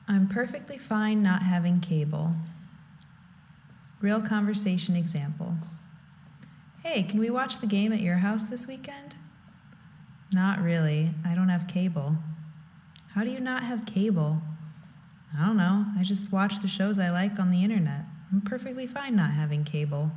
I'm perfectly fine not having cable. Real conversation example. Hey, can we watch the game at your house this weekend? Not really. I don't have cable. How do you not have cable? I don't know. I just watch the shows I like on the internet. I'm perfectly fine not having cable.